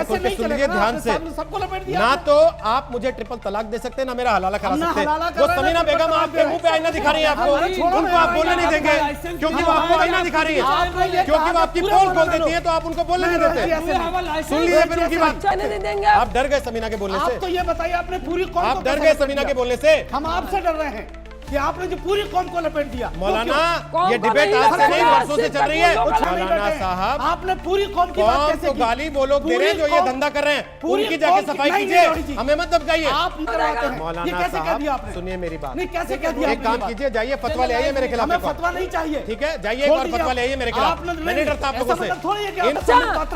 कान खोल के सुन लीजिए ध्यान से। ना तो आप मुझे ट्रिपल तलाक दे सकते, ना मेरा हलाला करा सकते। वो समीना बेगम आपके मुंह पे आईना दिखा रही है आपको, उनको आप बोलने नहीं देंगे क्योंकि वो आपको आईना दिखा रही है, क्योंकि वो आपकी पोल खोल देती है तो आप उनको बोलने नहीं देते। सुन लीजिए फिर उनकी बात। आप डर गए समीना के बोलने से? तो ये बताइए आपने पूरी कौम, आप डर गए समीना के बोलने से? हम आपसे डर रहे हैं कि आपने जो पूरी कौम को लपेट दिया। मौलाना ये डिबेट आज से नहीं वर्षों से चल रही है। मौलाना साहब आपने पूरी कौम की बात कैसे की? गाली वो लोग दे रहे हैं जो ये धंधा कर रहे हैं, उनकी जाके सफाई कीजिए, हमें मत दबकाइए। मौलाना साहब सुनिए मेरी बात। नहीं कैसे कह दिया? एक काम कीजिए, जाइए फतवा ले आइए मेरे खिलाफ। हमें फतवा नहीं चाहिए, ठीक है? जाइए एक और फतवा ले आइए मेरे खिलाफ। मैं नहीं डरता आप लोगों से।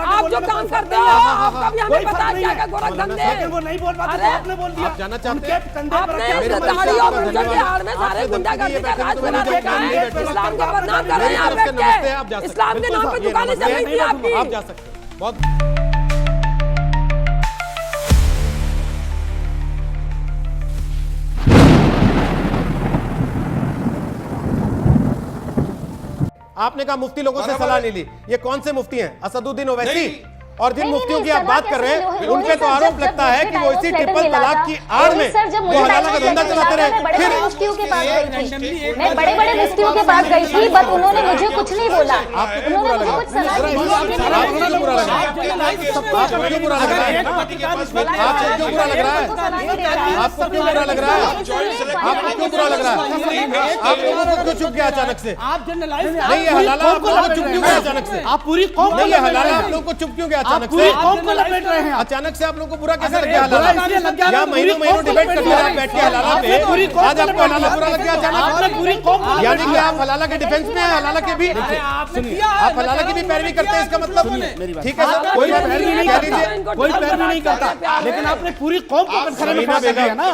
आप जो काम करते हो आपका भी हमें पता है क्या क्या गोरखधंधे। वो नहीं बोल पाते तो आपने बोल दिया। आप जाना चाहते हैं? आपने दाढ़ी और मुंडन के आड़ में सारे गुंडागर्दी का राज बना रखा है। इस्लाम को बदनाम कर रहे हैं आप बैठ के। इस्लाम के नाम पे दुकानें चल रही थी आपकी। आप जा सकते हैं। बहुत आपने कहा मुफ्ती लोगों से सलाह नहीं ली। ये कौन से मुफ्ती हैं? असदुद्दीन ओवैसी। और जिन मुफ्तियों की आप बात कर रहे हैं उन पे तो आरोप लगता है कि वो इसी ट्रिपल तलाक की आड़ में वो हलाला का धंधा चलाते रहे। फिर मुफ्तियों के पास गई थी, मैं बड़े बड़े मुफ्तियों के पास गई थी, बट उन्होंने मुझे कुछ नहीं बोला। उन्होंने मुझे कुछ सलाह नहीं दी। आपको क्यों बुरा लग रहा है? आपको क्यों बुरा लग रहा है? आपको क्यों बुरा लग रहा है? आपको क्यों बुरा लग रहा है? आपको क्यों बुरा लग रहा है? आप लोगों को क्यों चुप गया अचानक से? आप जर्नलाइस्ट नहीं ये हलाला आप लोगों को चुप क्यों गया अचानक से? आप पूरी कौम नहीं ये हलाला आप लोगों को चुप क्यों गया अचानक से? कौम को लपेट रहे हैं। अचानक से आप लोगों को बुरा कैसे लग गया हलाला? या महीनों महीनों डिबेट करते हैं बैठ के हलाला पे, आज आपको हलाला बुरा लग गया अचानक? यानी कि आप हलाला के डिफेंस में हैं, हलाला के भी आप हलाला की भी पैरवी करते हैं, इसका मतलब ठीक है सर? कोई पैरवी नहीं कह लीजिए, कोई पैरवी नहीं करता, लेकिन आपने पूरी कौम को कटघरे में फंसा दिया ना।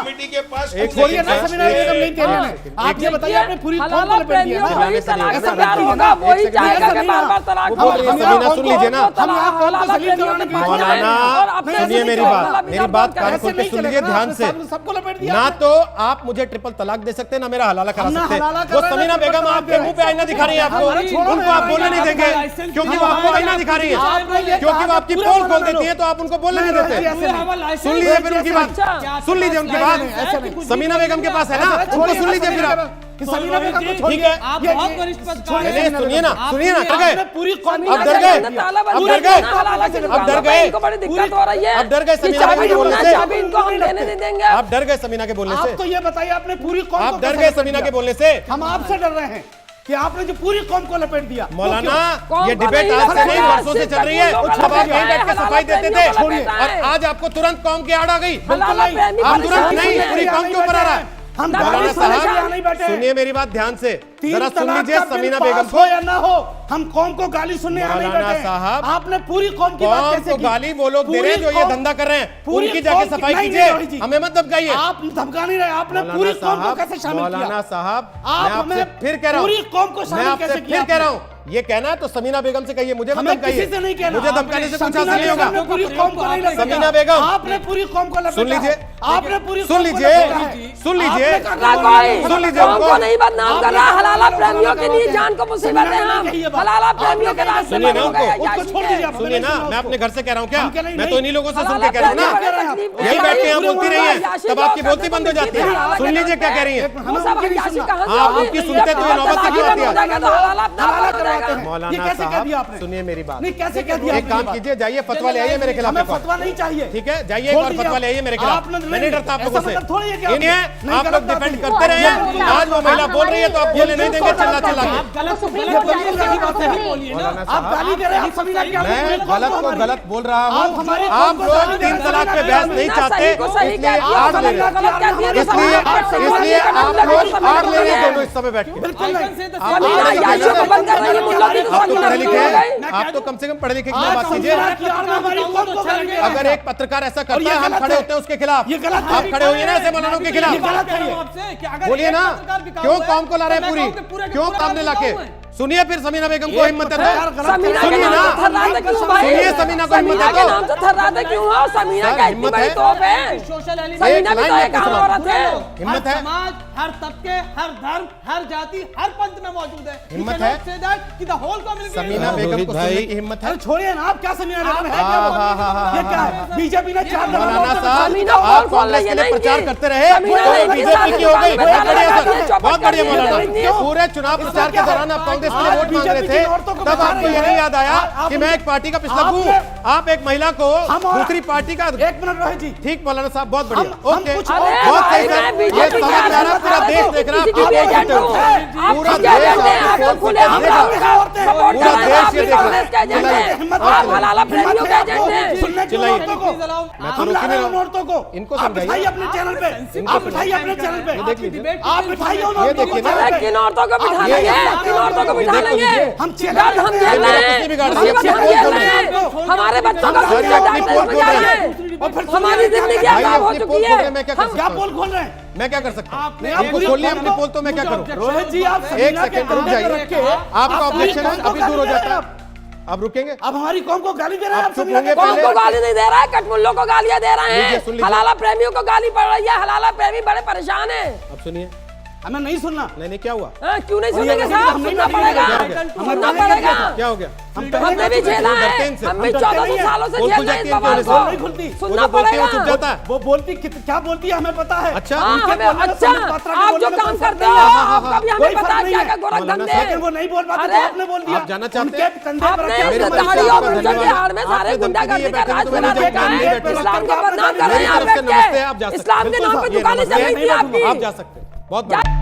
एक बोलिए ना समीना बेगम नहीं कह रहे हैं। आप ये बताइए आपने पूरी कौम को लपेट दिया ना। ऐसा प्यार होगा वही चाहेगा कि बार-बार तलाक हो। समीना सुन लीजिए ना। हम यहाँ कौम को सलीम करवाने के लिए मौलाना सुनिए मेरी बात कान खोल के सुन लीजिए ध्यान से। सबको लपेट दिया। ना तो आप मुझे ट्रिपल तलाक दे सकते, ना मेरा हलाला करा सकते। वो समीना बेगम आपके मुंह पे आईना दिखा रही है आपको, उनको आप बोलने नहीं देंगे क्योंकि वो आपको आईना दिखा रही है, क्योंकि वो आपकी पोल खोल देती है तो आप उनको बोलने नहीं देते। सुन लीजिए फिर उनकी बात, सुन लीजिए उनकी बात। समीना बेगम के पास है ना, उनको सुन लीजिए फिर आप। समीना बेगम को ठीक है, आप बहुत वरिष्ठ पद का सुनिए ना, सुनिए ना। डर गए? पूरी कौम अब डर गए? अब डर गए? अब डर गए? इनको बड़ी दिक्कत हो रही है। अब डर गए समीना बेगम के बोलने से? चाबी इनको हम देने नहीं देंगे। आप डर गए समीना के बोलने से? आप तो ये बताइए आपने पूरी कौम आप डर गए समीना के बोलने से? हम आपसे डर रहे हैं कि आपने जो पूरी कौम को लपेट दिया। मौलाना ये डिबेट आज से नहीं वर्षों से चल रही है। जब आप यहीं बैठ के सफाई देते थे और आज आपको तुरंत कौम की आड़ आ गई। आप तुरंत नहीं, पूरी कौम के ऊपर आ रहा है। हम मौलाना साहब सुनिए मेरी बात ध्यान से, जरा सुन लीजिए समीना बेगम को। या ना हो, हम कौम को गाली सुनने आने बैठे। मौलाना साहब आपने पूरी कौम की बात कैसे की? गाली वो लोग दे रहे हैं जो ये धंधा कर रहे हैं, उनकी जाके सफाई कीजिए, हमें मत दबकाइए। आप धमका नहीं रहे, आपने पूरी कौम को कैसे शामिल किया? मौलाना साहब आप मैं फिर कह रहा हूँ, पूरी कौम को शामिल कैसे किया? फिर कह रहा हूँ, ये कहना है तो समीना बेगम से कहिए, मुझे मत धमकाइए। मुझे धमकाने से कुछ हासिल नहीं होगा। पूरी कौम को नहीं लपेटा। समीना बेगम आपने पूरी कौम को लपेटा। सुन लीजिए, आपने पूरी सुन लीजिए, सुन लीजिए, सुन लीजिए उनको नहीं बदनाम कर रहा। हलाला प्रेमियों के लिए जान को मुसीबत है। हम हलाला प्रेमियों के रास्ते सुनिए ना उनको, छोड़ दीजिए। सुनिए ना, मैं अपने घर से कह रहा हूँ क्या? मैं तो इन्हीं लोगों से सुन के कह रहा हूँ ना। यही बैठ के यहाँ बोलती रही है, तब आपकी बोलती बंद हो जाती है। सुन लीजिए क्या कह रही है। हाँ, आपकी सुनते तो ये नौबत से क्यों आती है? मौलाना साहब सुनिए मेरी बात। नहीं कैसे कह दिया? एक काम कीजिए, जाइए फतवा ले आइए मेरे खिलाफ। हमें फतवा नहीं चाहिए, ठीक है? जाइए एक और फतवा ले आइए मेरे खिलाफ। मैं नहीं डरता आप लोगों से। इन्हें आप लोग डिफेंड करते रहे। आज वो महिला बोल रही है तो आप बोलने नहीं देंगे चिल्ला चिल्ला के। आप गाली दे रहे हैं। मैं गलत को गलत बोल रहा हूँ। आप लोग 3 तलाक पे बहस नहीं चाहते, इसलिए आड़ ले रहे हैं। इसलिए आप लोग आड़ ले रहे हैं दोनों इस समय बैठ के। आप तो पढ़े लिखे हैं, आप तो कम से कम पढ़े लिखे की बात कीजिए। अगर एक पत्रकार ऐसा करता है, हम खड़े होते हैं उसके खिलाफ। आप खड़े होइए ना ऐसे मौलानों के खिलाफ। बोलिए ना, क्यों कौम को ला रहे हैं पूरी, क्यों सामने लाके? सुनिए फिर समीना बेगम को हिम्मत है तो समीना के सुनिए नाम ना, से थर्राते क्यों भाई? सुनिए समीना को हिम्मत है समीना के तो नाम से थर्राते क्यों हो? समीना सर, का इतनी हिम्मत बड़ी है? तोप है। समीना भी तो एक आम औरत है। हिम्मत है? समाज, हर तबके, हर धर्म, हर जाति, हर पंथ में मौजूद है। हिम्मत है? समीना बेगम को सुनने की हिम्मत है? अरे छोड़िए ना, आप क्या समीना बेगम है? हाँ, ये क्या है? बीजेपी ने 4 मौलाना साहब समीना आप बोल कांग्रेस रही के है लिए ना प्रचार इनकी। करते रहे समीना तो ने इनके बीजेपी की हो साथ गई। बहुत दुकान बढ़िया में सर, चौपट बहुत कर बढ़िया दिए मौलाना। थे। पूरे चुनाव प्रचार के दौरान आप कांग्रेस के लिए वोट मांग रहे थे, तब आपको ये नहीं याद आया कि मैं एक पार्टी का पिछला हूँ। आप एक महिला को दूसरी पार्टी का। 1 मिनट रोहित जी, ठीक मौलाना साहब, बहुत बढ़िया, ओके, कुछ बहुत सही सर। ये समझ में आ रहा, पूरा देश देख रहा है, पूरा देश आपको पूरा देश ये देख रहा है। चिल्लाइए, मैं तो रोक ही नहीं रहा हूं। औरतों को इनको आप समझाइए। बिठाइए अपने चैनल पे, आप बिठाइए अपने चैनल पे, ये देख लीजिए। आप बिठाइए उन ये औरतों को देखिए ना। चैनल पे। किन औरतों को बिठा लेंगे? किन औरतों को बिठा लेंगे? हम जब हम खेल रहे हैं, हमारे बच्चों का सर, ये अपनी पोल खोल रहे हैं। हमारी जिंदगी भाई आजाद हो अपनी चुकी पोल खोल है। के मैं क्या कर क्या सकता पोल हूँ? खोल रहे हैं? मैं क्या कर सकता हूँ? आपने आपको पूरी खोलिए पोल अपनी को- पोल, तो मैं क्या करूँ? रोहित जी, आप एक समीना के सेकंड रुक कंधे पे जाइए। रख के आपका आप ऑब्जेक्शन है, हमारी अभी कौम दूर को हो गाली दे जाता रहे है। आप रुकेंगे? आप हमारी कौम को गाली दे रहे हैं। आप आप चुप समीना होंगे के कौन पहले? को गाली नहीं दे रहा है? कटमुल्लों को गालियां दे रहे लीजिए, हैं। सुन लीजिए। हलाला प्रेमियों को गाली पड़ रही है। हलाला प्रेमी बड़े परेशान है। अब सुनिए। हमें नहीं सुनना। नहीं, क्या हुआ? क्यों नहीं और ये सुनेंगे लड़की साहब? हमने सुनना भी पड़ेगा, किया है। सुनना पड़ेगा। क्या हो गया? हमने भी झेला है। हम भी 1400 सालों से पोल झेल खुल रहे हैं जाती इस है, बवाल पोल को। नहीं खुलती। वो सुनना जो बोलती है वो पड़ेगा। चुप जाता है। वो बोलती क्या बोलती है हमें पता है। अच्छा। हाँ, उनके हमें बोलने में अच्छा, संबित पात्रा के आप बोलने जो में काम कोई फर्क करते नहीं हो, है। आपका भी हमें कोई पता फर्क है नहीं क्या है। क्या गोरख मौलाना धंधे। साहब, लेकिन वो नहीं बोल पाते अरे, तो आपने बोल दिया। आप जानना चाहते उनके हैं? कंधे पर आपने रखे मेरी हमारी तरफ से दाढ़ी बात और आपका कर उनके रहे धन्यवाद। बिहार में सारे आपने गुंडागर्दी धमकी का दी है, राज बैठे बना तो रखा नहीं है। बैठे। इस्लाम को बदनाम कर रहे मेरी हैं आप तरफ से बैठ नमस्ते, के। आप जा सकते हैं। इस्लाम के नाम पे ये दुकानें चल नमस्ते। रही थी आपकी। आप जा सकते हैं। बहुत बढ़िया।